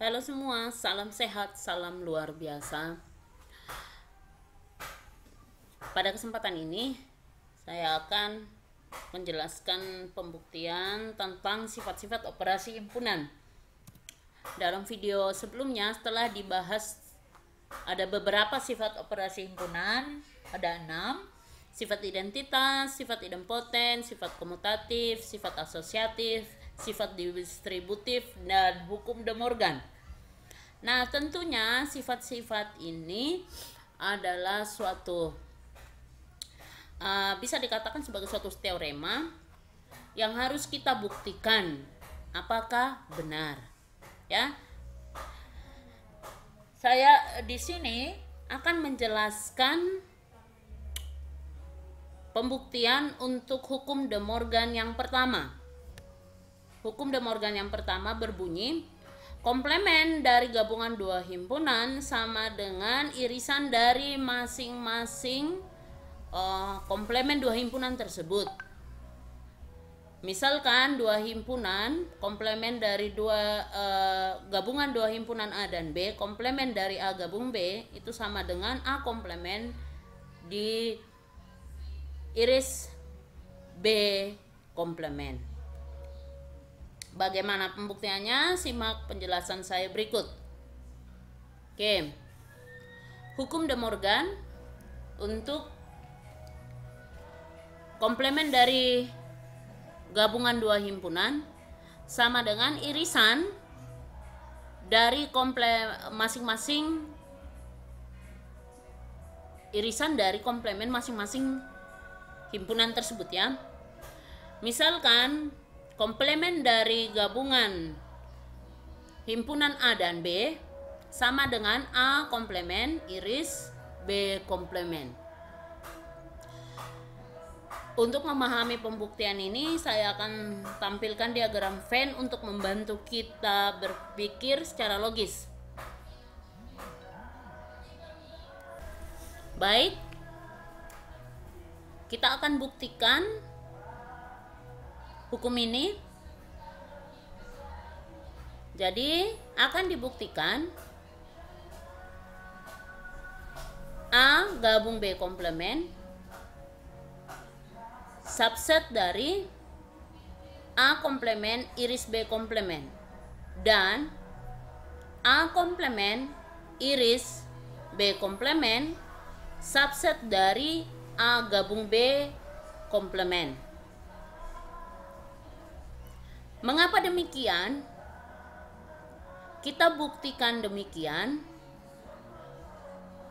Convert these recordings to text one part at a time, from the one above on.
Halo semua, salam sehat, salam luar biasa. Pada kesempatan ini, saya akan menjelaskan pembuktian tentang sifat-sifat operasi himpunan. Dalam video sebelumnya, setelah dibahas ada beberapa sifat operasi himpunan, ada 6. Sifat identitas, sifat idempoten, sifat komutatif, sifat asosiatif, sifat distributif, dan hukum De Morgan. Nah, tentunya sifat-sifat ini adalah suatu bisa dikatakan sebagai suatu teorema yang harus kita buktikan apakah benar. Ya, saya di sini akan menjelaskan pembuktian untuk hukum De Morgan yang pertama. Hukum De Morgan yang pertama berbunyi, komplemen dari gabungan dua himpunan sama dengan irisan dari masing-masing komplemen dua himpunan tersebut. Misalkan dua himpunan, komplemen dari gabungan dua himpunan A dan B, komplemen dari A gabung B itu sama dengan A komplemen di iris B komplemen. Bagaimana pembuktiannya? Simak penjelasan saya berikut. Oke. Hukum De Morgan untuk komplemen dari gabungan dua himpunan sama dengan irisan dari masing-masing irisan dari komplemen masing-masing himpunan tersebut ya. Misalkan komplemen dari gabungan himpunan A dan B sama dengan A komplemen iris B komplemen. Untuk memahami pembuktian ini, saya akan tampilkan diagram Venn untuk membantu kita berpikir secara logis. Baik, kita akan buktikan hukum ini. Jadi, akan dibuktikan A gabung B komplemen subset dari A komplemen iris B komplemen dan A komplemen iris B komplemen subset dari A gabung B komplemen. Mengapa demikian? Kita buktikan demikian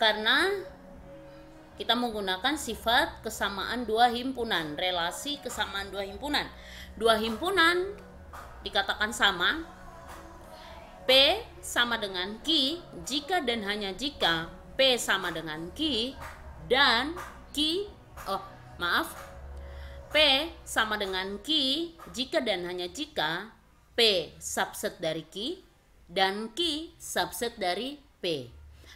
karena kita menggunakan sifat kesamaan dua himpunan, relasi kesamaan dua himpunan. Dua himpunan dikatakan sama, P sama dengan Q jika dan hanya jika P sama dengan Q dan P sama dengan Q jika dan hanya jika P subset dari Q dan Q subset dari P.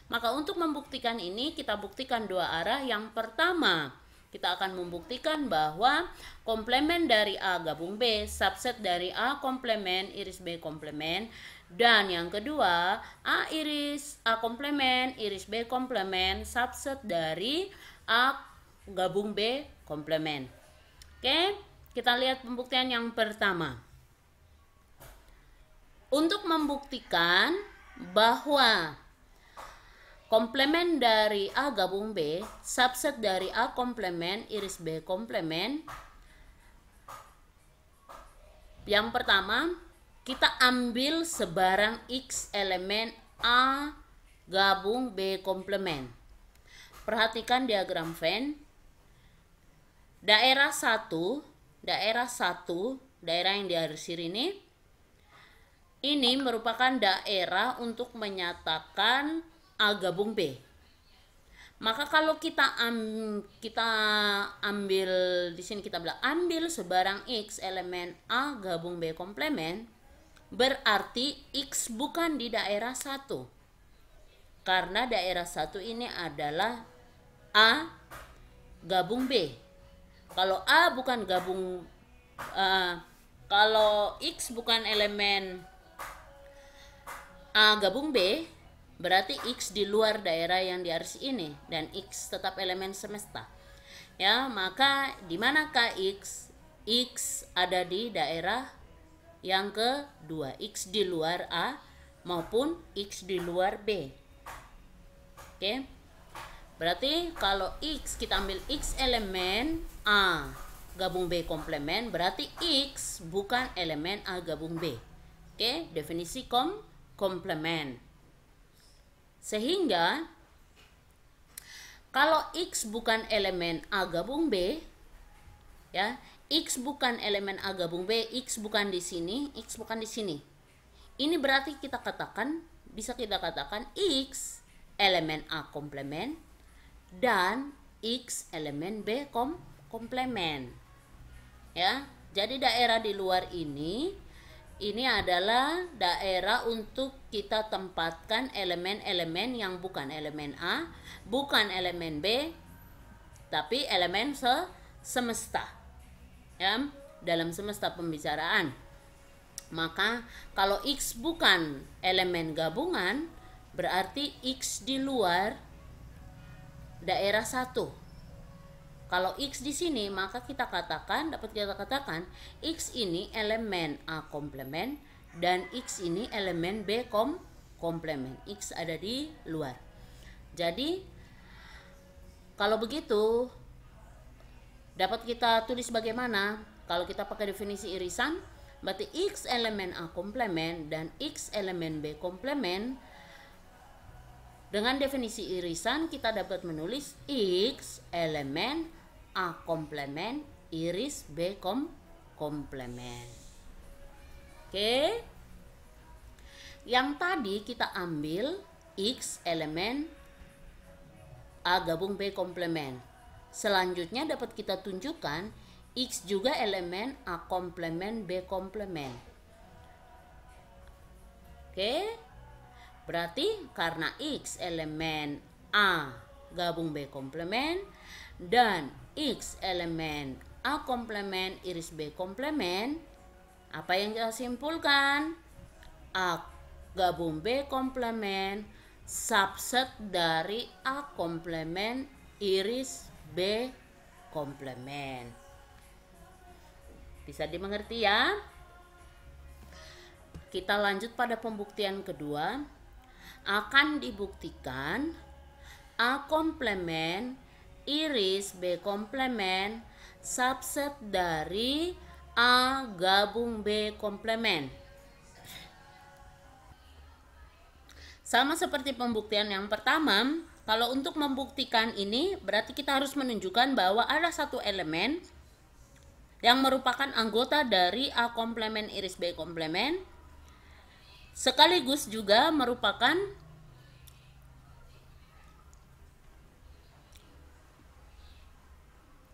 Maka untuk membuktikan ini kita buktikan dua arah. Yang pertama, kita akan membuktikan bahwa komplemen dari A gabung B subset dari A komplemen iris B komplemen, dan yang kedua A komplemen iris B komplemen subset dari A gabung B komplemen. Oke, kita lihat pembuktian yang pertama. Untuk membuktikan bahwa komplemen dari A gabung B subset dari A komplemen iris B komplemen, yang pertama kita ambil sebarang X elemen A gabung B komplemen. Perhatikan diagram Venn. Daerah 1 yang diarsir ini merupakan daerah untuk menyatakan A gabung B. Maka kalau kita ambil di sini, kita bilang ambil sebarang X elemen A gabung B komplemen, berarti X bukan di daerah 1. Karena daerah 1 ini adalah A gabung B. Kalau A bukan gabung kalau X bukan elemen A gabung B, berarti X di luar daerah yang di garis ini dan X tetap elemen semesta. Ya, maka di manakah X? X ada di daerah yang kedua, X di luar A maupun X di luar B. Oke. Berarti kalau X kita ambil X elemen A gabung B komplement, berarti X bukan elemen A gabung B. Oke, definisi komplement. Sehingga kalau X bukan elemen A gabung B, ya, X bukan elemen A gabung B, X bukan di sini, X bukan di sini. Ini berarti bisa kita katakan X elemen A komplement dan X elemen B komplement. Ya, jadi daerah di luar ini adalah daerah untuk kita tempatkan elemen-elemen yang bukan elemen A, bukan elemen B, tapi elemen semesta. Ya, dalam semesta pembicaraan. Maka kalau X bukan elemen gabungan, berarti X di luar daerah 1. Kalau X di sini, maka dapat kita katakan X ini elemen A komplement dan X ini elemen B komplement. X ada di luar. Jadi kalau begitu dapat kita tulis bagaimana? Kalau kita pakai definisi irisan, berarti X elemen A komplement dan X elemen B komplement. Dengan definisi irisan kita dapat menulis X elemen A komplement iris B komplement. Oke. Yang tadi kita ambil X elemen A gabung B komplement. Selanjutnya dapat kita tunjukkan X juga elemen A komplement B komplement. Oke. Berarti karena X elemen A gabung B komplement dan X elemen A komplement iris B komplement, apa yang kita simpulkan? A gabung B komplement subset dari A komplement iris B komplement. Bisa dimengerti ya? Kita lanjut pada pembuktian kedua. Akan dibuktikan A komplement iris B komplement subset dari A gabung B komplement. Sama seperti pembuktian yang pertama, kalau untuk membuktikan ini berarti kita harus menunjukkan bahwa ada satu elemen yang merupakan anggota dari A komplement iris B komplement sekaligus juga merupakan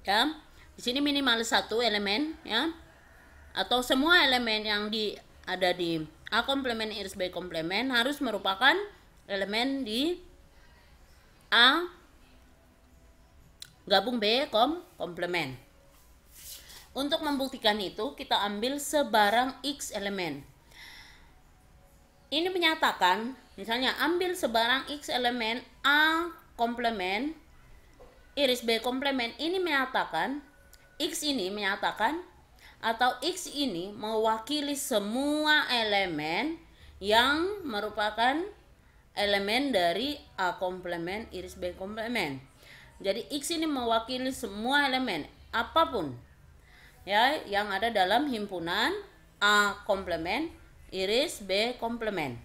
ya, di sini minimal satu elemen ya, atau semua elemen yang ada di A komplement iris B komplement harus merupakan elemen di A gabung B komplement. Untuk membuktikan itu kita ambil sebarang X elemen. Ini menyatakan, misalnya ambil sebarang X elemen A komplement iris B komplement, ini menyatakan X ini menyatakan atau X ini mewakili semua elemen yang merupakan elemen dari A komplement iris B komplement. Jadi X ini mewakili semua elemen apapun ya yang ada dalam himpunan A komplement iris B komplement.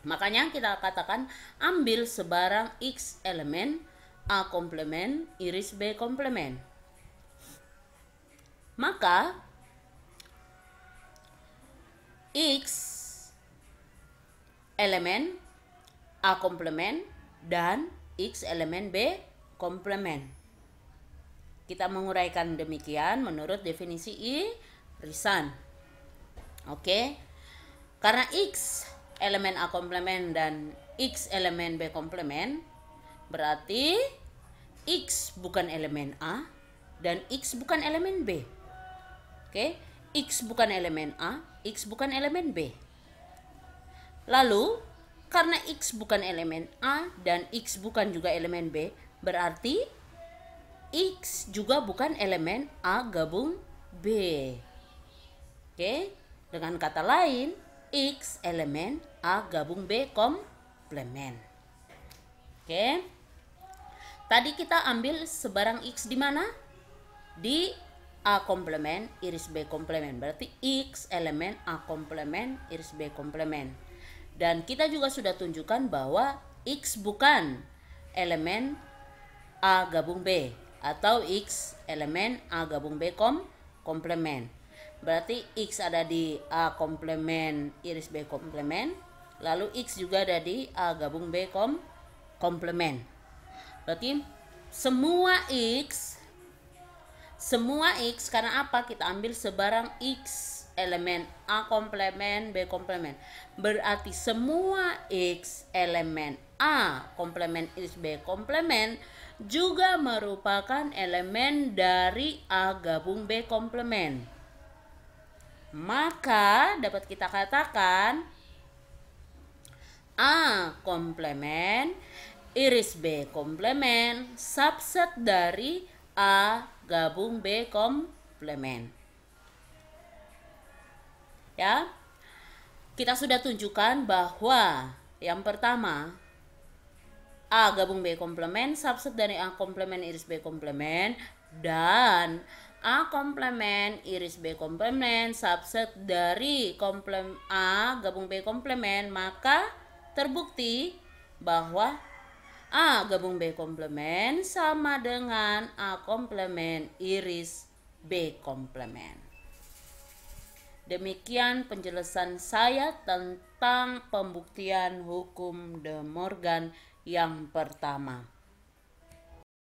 Makanya kita katakan ambil sebarang X elemen A komplement iris B komplement. Maka X elemen A komplement dan X elemen B komplement. Kita menguraikan demikian menurut definisi irisan. Oke. Karena X elemen A komplement dan X elemen B komplement, berarti X bukan elemen A dan X bukan elemen B. Oke, X bukan elemen A, X bukan elemen B. Lalu Karena X bukan elemen A dan X bukan juga elemen B, berarti X juga bukan elemen A gabung B. Oke, dengan kata lain, X elemen A gabung B komplement. Oke, tadi kita ambil sebarang X di mana? Di A komplement iris B komplement. Berarti X elemen A komplement iris B komplement. Dan kita juga sudah tunjukkan bahwa X bukan elemen A gabung B atau X elemen A gabung B komplement. Berarti X ada di A komplement iris B komplement, lalu X juga ada di A gabung B komplement. Berarti semua X karena apa? Kita ambil sebarang X elemen A komplement B komplement. Berarti semua X elemen A komplement iris B komplement juga merupakan elemen dari A gabung B komplement. Maka dapat kita katakan A komplement iris B komplement subset dari A gabung B komplement. Ya, kita sudah tunjukkan bahwa yang pertama A gabung B komplement subset dari A komplement iris B komplement, dan A komplement iris B komplement subset dari A gabung B komplement, maka terbukti bahwa A gabung B komplement sama dengan A komplement iris B komplement. Demikian penjelasan saya tentang pembuktian hukum De Morgan yang pertama.